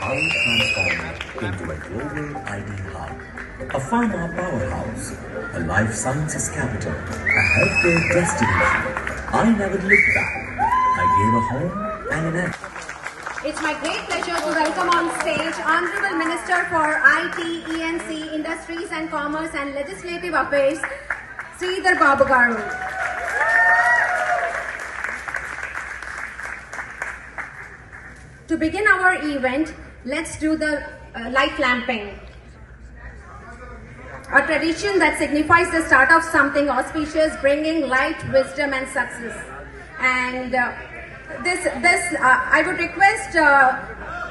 how it transformed into a global IT hub, a pharma powerhouse, a life sciences capital, a healthcare destination. I never looked back. I gave a home and an end. It's my great pleasure to welcome on stage Honorable Minister for IT, ENC, Industries and Commerce and Legislative Affairs, Sridhar Babu garu. To begin our event, let's do the light lamping. A tradition that signifies the start of something auspicious, bringing light, wisdom and success. And I would request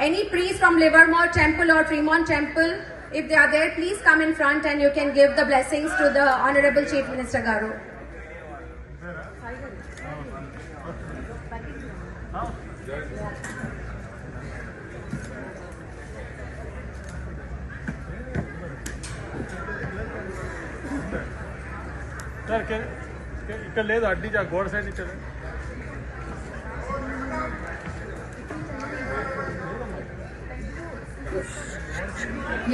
any priest from Livermore Temple or Tremont Temple, if they are there, please come in front and you can give the blessings to the Honorable Chief Minister garu. ఇక్కడ లేదు అడ్డీ గోడ side నుంచి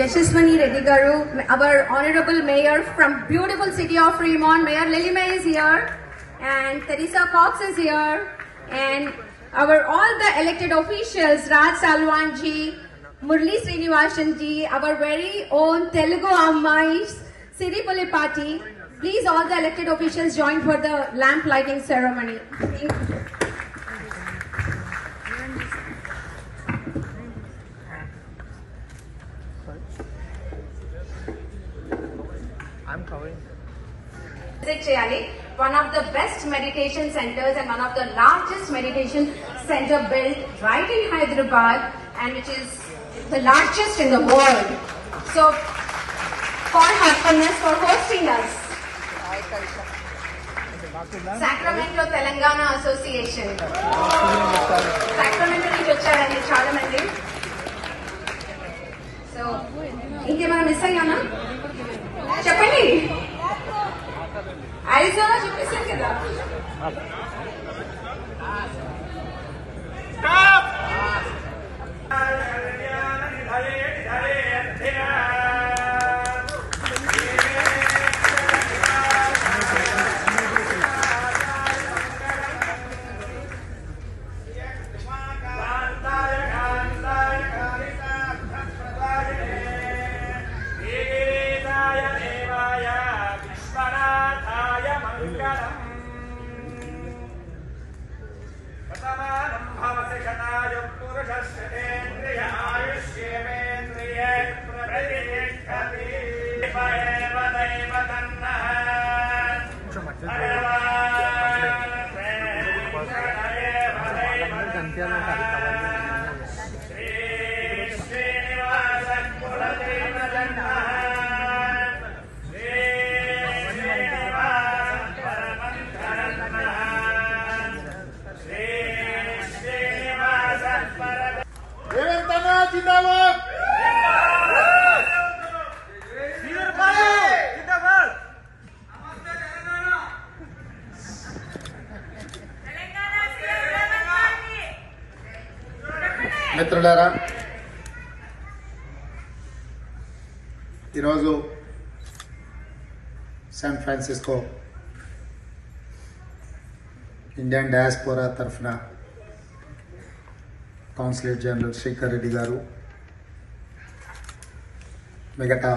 Yashaswani Reddy garu, our Honorable Mayor from beautiful city of Fremont, Mayor Lily May is here, and Teresa Cox is here, and all the elected officials, Raj Salwan ji, Murli Srinivasan ji, our very own Telugu Ammais, Siri Pulipati. Please, all the elected officials join for the lamp lighting ceremony. I'm covering. One of the best meditation centers and one of the largest meditation center built right in Hyderabad, and which is the largest in the world. So, for her kindness for hosting us. Sacramento Telangana Association. Sacramento నుంచి వచ్చారండి చాలా మంది. So ఇంకేమైనా miss అయ్యానా చెప్పండి. Arizona చెప్పేసాను కదా. మిత్రులారా, ఈరోజు శాన్ ఫ్రాన్సిస్కో ఇండియన్ డయాస్పోరా తరఫున కౌన్సిలేట్ జనరల్ శ్రీకర్ రెడ్డి గారు, మిగతా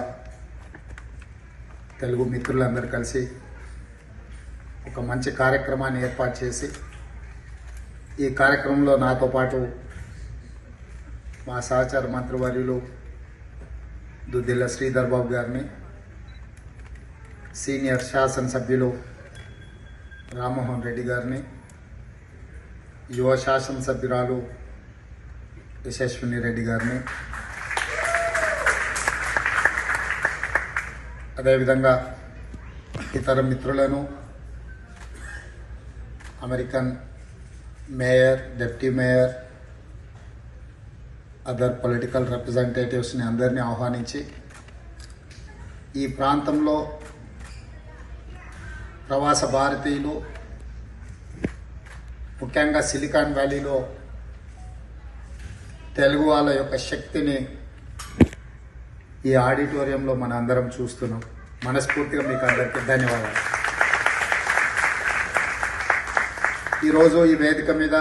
తెలుగు మిత్రులందరూ కలిసి ఒక మంచి కార్యక్రమాన్ని ఏర్పాటు చేసి, ఈ కార్యక్రమంలో నాతో పాటు మా సహచార మంత్రివర్యులు దుద్దిల్ల శ్రీధర్ బాబు గారిని, సీనియర్ శాసనసభ్యులు రామ్మోహన్ రెడ్డి గారిని, యువ శాసనసభ్యురాలు యశస్విని రెడ్డి గారిని, అదేవిధంగా ఇతర మిత్రులను, American mayor, deputy mayor, other political రిప్రజెంటేటివ్స్ని అందరినీ ఆహ్వానించి ఈ ప్రాంతంలో ప్రవాస భారతీయులు, ముఖ్యంగా సిలికాన్ వ్యాలీలో తెలుగు వాళ్ళ యొక్క శక్తిని ఈ ఆడిటోరియంలో మన అందరం చూస్తున్నాం. మనస్ఫూర్తిగా మీకు అందరికీ ధన్యవాదాలు. ఈరోజు ఈ వేదిక మీద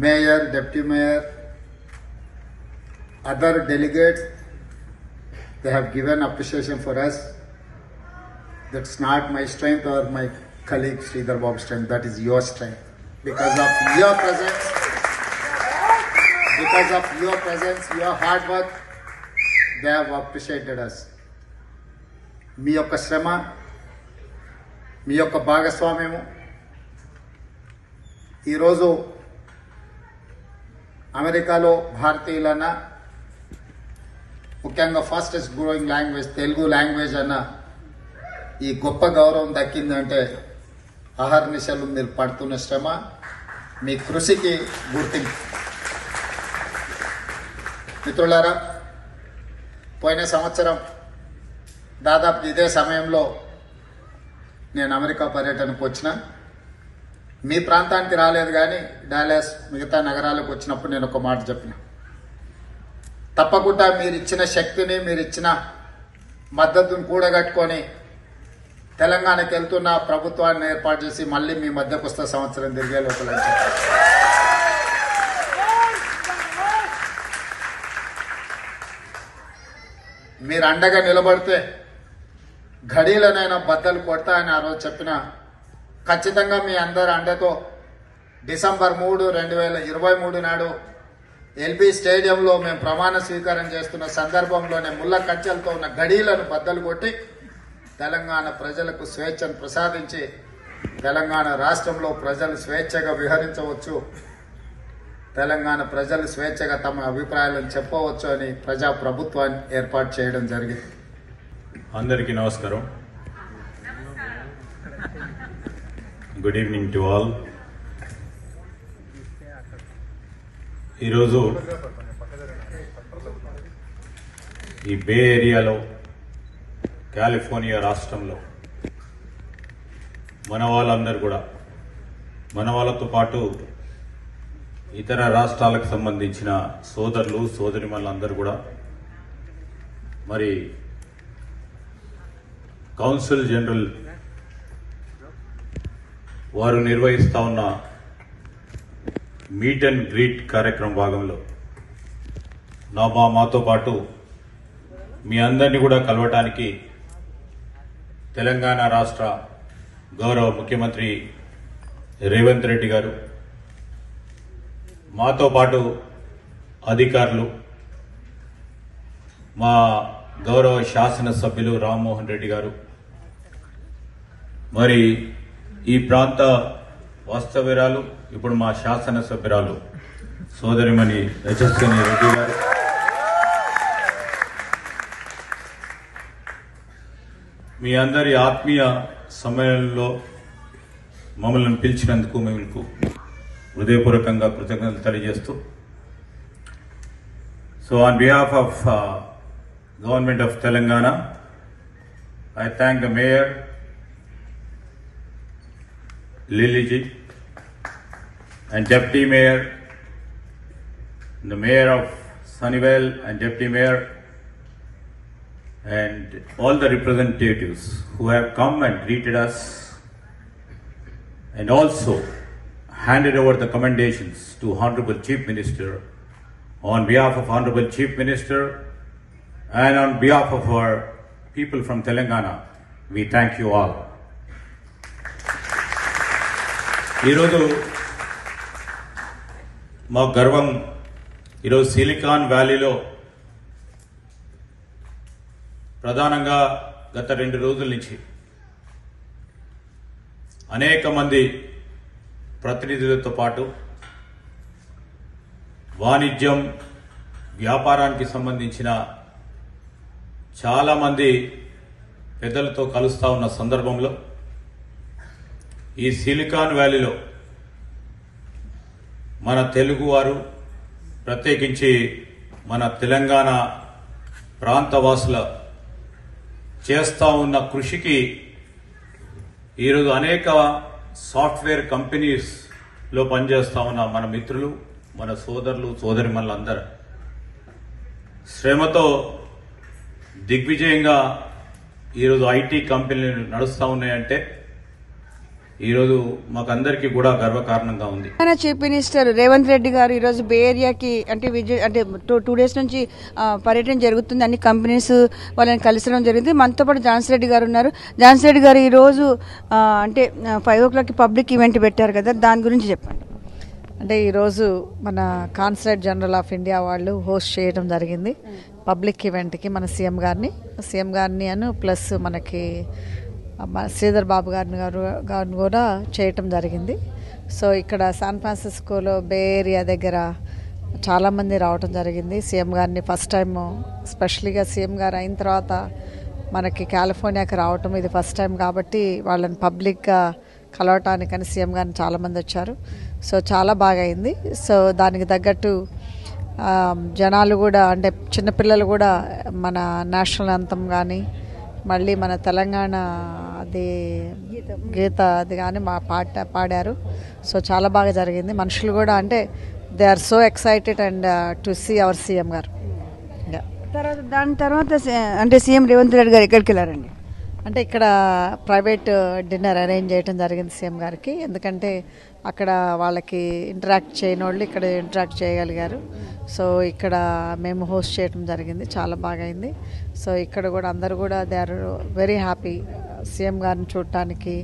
mayor, deputy mayor, other delegates, they have given appreciation for us. That's not my strength or my colleague Sridhar Babu's strength, that is your strength. Because of your presence, your hard work, they have appreciated us. మీ యొక్క శ్రమ, మీ యొక్క భాగస్వామ్యము ఈరోజు అమెరికాలో భారతీయులన్నా, ముఖ్యంగా fastest growing language Telugu language అన్న ఈ గొప్ప గౌరవం దక్కిందంటే అహర్నిశలు మీరు పడుతున్న శ్రమ, మీ కృషికి గుర్తింపు. మిత్రులారా, పోయిన సంవత్సరం దాదాపు ఇదే సమయంలో నేను అమెరికా పర్యటనకు వచ్చిన. మీ ప్రాంతానికి రాలేదు, కానీ డాలస్ మిగతా నగరాలకు వచ్చినప్పుడు నేను ఒక మాట చెప్పిన, తప్పకుండా మీరు ఇచ్చిన శక్తిని, మీరు ఇచ్చిన మద్దతును కూడగట్టుకొని తెలంగాణకి వెళ్తున్న ప్రభుత్వాన్ని ఏర్పాటు చేసి మళ్ళీ మీ మధ్యకు వస్తే సంవత్సరం తిరిగే లోపల మీరు అండగా నిలబడితే ఘడీలనైనా బద్దలు కొడతా అని ఆ రోజు చెప్పిన. ఖచ్చితంగా మీ అందరి అండతో డిసెంబర్ 3, 2023 నాడు ఎల్బీ స్టేడియంలో మేము ప్రమాణ స్వీకారం చేస్తున్న సందర్భంలోనే ముళ్ళ కంచెలతో ఉన్న గడీలను బద్దలు కొట్టి తెలంగాణ ప్రజలకు స్వేచ్ఛను ప్రసాదించి తెలంగాణ రాష్ట్రంలో ప్రజలు స్వేచ్ఛగా విహరించవచ్చు, తెలంగాణ ప్రజలు స్వేచ్ఛగా తమ అభిప్రాయాలను చెప్పవచ్చు అని ప్రజా ప్రభుత్వాన్ని ఏర్పాటు చేయడం జరిగింది. అందరికీ నమస్కారం. Good evening to all. ఈరోజు ఈ బే ఏరియాలో కాలిఫోర్నియా రాష్ట్రంలో మన వాళ్ళందరూ కూడా, మన వాళ్ళతో పాటు ఇతర రాష్ట్రాలకు సంబంధించిన సోదరులు సోదరిమణులందరూ కూడా మరి కౌన్సిల్ జనరల్ వారు నిర్వహిస్తా ఉన్న మీట్ అండ్ గ్రీట్ కార్యక్రమం భాగంలో మాతో పాటు మీ అందరినీ కూడా కలవటానికి తెలంగాణ రాష్ట్ర గౌరవ ముఖ్యమంత్రి రేవంత్ రెడ్డి గారు, మాతో పాటు అధికారులు, మా గౌరవ శాసనసభ్యులు రామ్మోహన్ రెడ్డి గారు, మరి ఈ ప్రాంత వాస్తవ్యురాలు ఇప్పుడు మా శాసనసభ్యురాలు సోదరిమణి యశస్విని రెడ్డి గారు, మీ అందరి ఆత్మీయ సమ్మేళనంలో మమ్మల్ని పిలిచినందుకు మీకు హృదయపూర్వకంగా కృతజ్ఞతలు తెలియజేస్తూ, so on behalf of government of Telangana, I thank the Mayor, Lily ji, and Deputy Mayor, the Mayor of Sunnyvale and Deputy Mayor, and all the representatives who have come and greeted us, and also handed over the commendations to Honorable Chief Minister. On behalf of Honorable Chief Minister and on behalf of our people from Telangana, we thank you all. ఈరోజు మా గర్వం, ఈరోజు silicon వ్యాలీలో ప్రధానంగా గత 2 రోజుల నుంచి అనేక మంది ప్రతినిధులతో పాటు వాణిజ్యం, వ్యాపారానికి సంబంధించిన చాలామంది పెద్దలతో కలుస్తూ ఉన్న సందర్భంలో ఈ సిలికాన్ వ్యాలీలో మన తెలుగువారు, ప్రత్యేకించి మన తెలంగాణ ప్రాంతవాసుల చేస్తూ ఉన్న కృషికి ఈరోజు అనేక సాఫ్ట్వేర్ కంపెనీస్లో పనిచేస్తూ ఉన్న మన మిత్రులు, మన సోదరులు సోదరిమణులందరూ శ్రమతో దిగ్విజయంగా ఈరోజు ఐటీ కంపెనీలు నడుస్తూ ఉన్నాయంటే ఈరోజు మాకందరికీ కూడా గర్వకారణంగా ఉంది. చీఫ్ మినిస్టర్ రేవంత్ రెడ్డి గారు ఈరోజు బే ఏరియాకి అంటే టూ డేస్ నుంచి పర్యటన జరుగుతుంది. అన్ని కంపెనీస్ వాళ్ళని కలిసడం జరిగింది. మనతో పాటు ఝాన్సీ రెడ్డి గారు ఉన్నారు. ఝాన్సీ రెడ్డి గారు ఈరోజు అంటే 5 o'clock పబ్లిక్ ఈవెంట్ పెట్టారు కదా, దాని గురించి చెప్పండి. అంటే ఈరోజు మన కాన్సులేట్ జనరల్ ఆఫ్ ఇండియా వాళ్ళు హోస్ట్ చేయడం జరిగింది పబ్లిక్ ఈవెంట్కి. మన సీఎం గారిని అను ప్లస్ మనకి శ్రీధర్ బాబు గారిని కూడా చేయటం జరిగింది. సో ఇక్కడ శాన్ ఫ్రాన్సిస్కోలో బే ఏరియా దగ్గర చాలామంది రావటం జరిగింది. సీఎం గారిని ఫస్ట్ టైం, స్పెషల్గా సీఎం గారు అయిన తర్వాత మనకి కాలిఫోర్నియాకి రావటం ఇది ఫస్ట్ టైం కాబట్టి వాళ్ళని పబ్లిక్గా కలవటానికని సీఎం గారిని చాలామంది వచ్చారు. సో చాలా బాగా అయింది. సో దానికి తగ్గట్టు జనాలు కూడా అంటే చిన్నపిల్లలు కూడా మన నేషనల్ యాంథమ్ కానీ మళ్ళీ మన తెలంగాణ అది గీత అది కానీ పాడారు. సో చాలా బాగా జరిగింది. మనుషులు కూడా అంటే they are so excited and to see our CM గారు. దాని తర్వాత అంటే సీఎం రేవంత్ రెడ్డి గారు ఎక్కడికి వెళ్ళారండి? అంటే ఇక్కడ ప్రైవేట్ డిన్నర్ అరేంజ్ చేయడం జరిగింది సీఎం గారికి. ఎందుకంటే అక్కడ వాళ్ళకి ఇంటరాక్ట్ చేయని వాళ్ళు ఇక్కడ ఇంటరాక్ట్ చేయగలిగారు. సో ఇక్కడ మేము హోస్ట్ చేయడం జరిగింది, చాలా బాగా అయింది. సో ఇక్కడ కూడా అందరూ కూడా they are very happy CM గారిని చూడటానికి.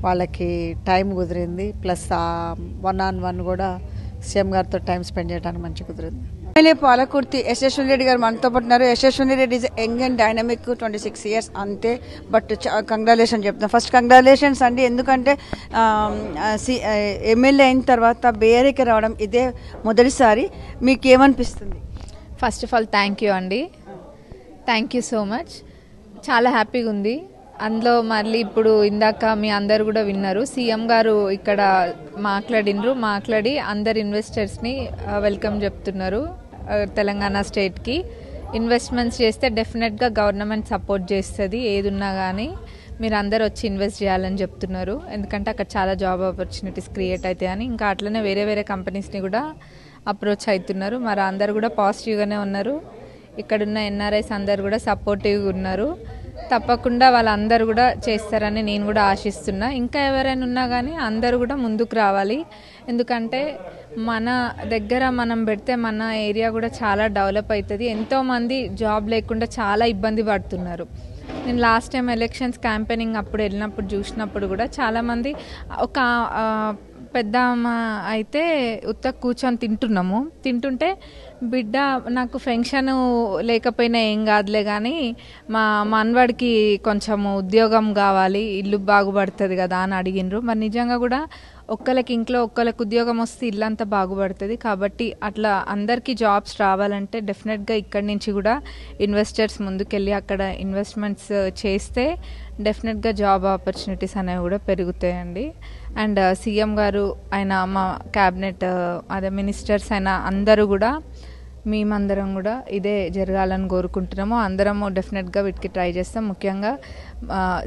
వాళ్ళకి టైం కుదిరింది, ప్లస్ 1-on-1 కూడా సీఎం గారితో టైం స్పెండ్ చేయడానికి మంచి కుదిరింది. ఎమ్మెల్యే పాలకుర్తి యశస్విని రెడ్డి గారు మనతో పట్టున్నారు. Yashaswini Reddy is young and dynamic, 26 years అంతే. బట్ కంగ్రాచులేషన్ చెప్తాను. ఫస్ట్ కంగ్రాచులేషన్స్ అండి, ఎందుకంటే ఎమ్మెల్యే అయిన తర్వాత బేరేకి రావడం ఇదే మొదటిసారి. మీకు ఏమనిపిస్తుంది? First of all thank you అండి, థ్యాంక్ యూ సో మచ్. చాలా హ్యాపీగా ఉంది. అందులో మళ్ళీ ఇప్పుడు ఇందాక మీ అందరు కూడా విన్నారు, సీఎం గారు ఇక్కడ మాట్లాడి అందరు ఇన్వెస్టర్స్ని వెల్కమ్ చెప్తున్నారు. తెలంగాణ స్టేట్కి ఇన్వెస్ట్మెంట్స్ చేస్తే డెఫినెట్గా గవర్నమెంట్ సపోర్ట్ చేస్తుంది, ఏది ఉన్నా కానీ మీరు అందరు వచ్చి ఇన్వెస్ట్ చేయాలని చెప్తున్నారు. ఎందుకంటే అక్కడ చాలా జాబ్ ఆపర్చునిటీస్ క్రియేట్ అవుతాయి అని. ఇంకా అట్లనే వేరే కంపెనీస్ని కూడా అప్రోచ్ అవుతున్నారు. మరి అందరు కూడా పాజిటివ్గానే ఉన్నారు. ఇక్కడున్న ఎన్ఆర్ఐస్ అందరు కూడా సపోర్టివ్గా ఉన్నారు. తప్పకుండా వాళ్ళందరూ కూడా చేస్తారని నేను కూడా ఆశిస్తున్నా. ఇంకా ఎవరైనా ఉన్నా కానీ అందరూ కూడా ముందుకు రావాలి. ఎందుకంటే మన దగ్గర మనం పెడితే మన ఏరియా కూడా చాలా డెవలప్ అవుతుంది. ఎంతోమంది జాబ్ లేకుండా చాలా ఇబ్బంది పడుతున్నారు. నేను లాస్ట్ టైం ఎలక్షన్స్ క్యాంపెయినింగ్ అప్పుడు వెళ్ళినప్పుడు చూసినప్పుడు కూడా చాలామంది ఒక పెద్ద అయితే ఉత్త కూర్చొని తింటుంటే బిడ్డ నాకు పెన్షన్ లేకపోయినా ఏం కాదులే కానీ మా మనవాడికి కొంచెం ఉద్యోగం కావాలి, ఇల్లు బాగుపడుతుంది కదా అని అడిగినరు. మరి నిజంగా కూడా ఇంట్లో ఒక్కరికి ఉద్యోగం వస్తే ఇల్లంతా బాగుపడుతుంది. కాబట్టి అట్లా అందరికీ జాబ్స్ రావాలంటే డెఫినెట్గా ఇక్కడి నుంచి కూడా ఇన్వెస్టర్స్ ముందుకెళ్ళి అక్కడ ఇన్వెస్ట్మెంట్స్ చేస్తే డెఫినెట్గా జాబ్ ఆపర్చునిటీస్ అనేవి కూడా పెరుగుతాయండి. అండ్ సీఎం గారు ఆయన మా క్యాబినెట్ అదే మినిస్టర్స్ అయినా అందరూ కూడా మేమందరం కూడా ఇదే జరగాలని కోరుకుంటున్నాము. అందరము డెఫినెట్గా వీటికి ట్రై చేస్తాం. ముఖ్యంగా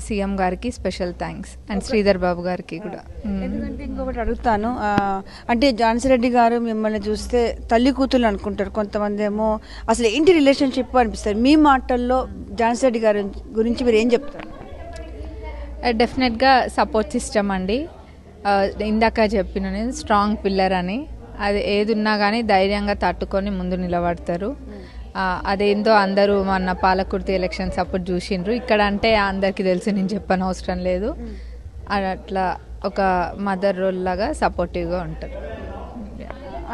సీఎం గారికి special thanks and Sridhar Babu గారికి కూడా. ఎందుకంటే ఇంకొకటి అడుగుతాను, అంటే ఝాన్సీ రెడ్డి గారు మిమ్మల్ని చూస్తే తల్లి కూతురు అనుకుంటారు, కొంతమంది ఏమో అసలు ఏంటి రిలేషన్షిప్ అనిపిస్తారు. మీ మాటల్లో ఝాన్సీ రెడ్డి గారి గురించి మీరు ఏం చెప్తారు? డెఫినెట్గా సపోర్ట్ సిస్టమ్ అండి. ఇందాక చెప్పిన నేను స్ట్రాంగ్ పిల్లర్ అని, అది ఏది ఉన్నా కానీ ధైర్యంగా తట్టుకొని ముందు నిలబడతారు. అదేందో అందరూ మన పాలకుర్తి ఎలక్షన్స్ అప్పుడు చూసిండ్రు. ఇక్కడ అంటే అందరికీ తెలుసు, నేను చెప్పని అవసరం లేదు. అట్లా ఒక మదర్ రోల్ లాగా సపోర్టివ్గా ఉంటారు.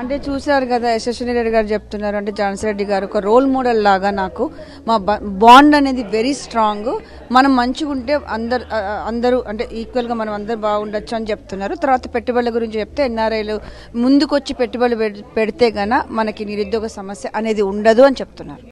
అంటే చూసారు కదా యశస్విని రెడ్డి గారు చెప్తున్నారు, అంటే ఝాన్సీ రెడ్డి గారు ఒక రోల్ మోడల్ లాగా నాకు మా బాండ్ అనేది వెరీ స్ట్రాంగ్, మనం మంచిగా ఉంటే అందరూ అంటే ఈక్వల్గా మనం అందరూ బాగుండొచ్చు అని చెప్తున్నారు. తర్వాత పెట్టుబడుల గురించి చెప్తే ఎన్ఆర్ఐలు ముందుకొచ్చి పెట్టుబడులు పెడితే గన మనకి నిరుద్యోగ సమస్య అనేది ఉండదు అని చెప్తున్నారు.